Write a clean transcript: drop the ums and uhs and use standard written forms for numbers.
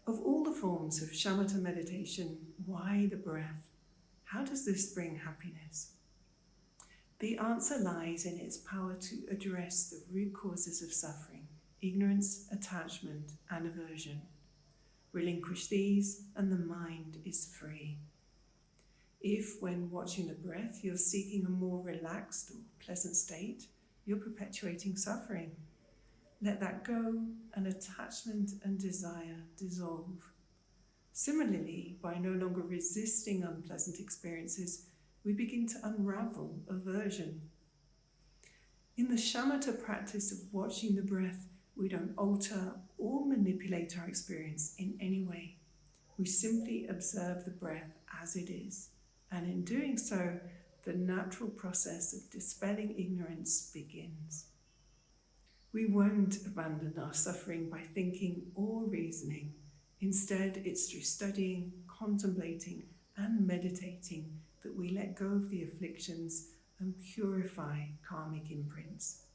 Of all the forms of shamatha meditation, why the breath? How does this bring happiness? The answer lies in its power to address the root causes of suffering: ignorance, attachment, and aversion. Relinquish these, and the mind is free. If, when watching the breath, you're seeking a more relaxed or pleasant state, you're perpetuating suffering. Let that go, and attachment and desire dissolve. Similarly, by no longer resisting unpleasant experiences, we begin to unravel aversion. In the shamatha practice of watching the breath, we don't alter or manipulate our experience in any way. We simply observe the breath as it is, and in doing so, the natural process of dispelling ignorance begins. We won't abandon our suffering by thinking or reasoning. Instead, it's through studying, contemplating, and meditating that we let go of the afflictions and purify karmic imprints.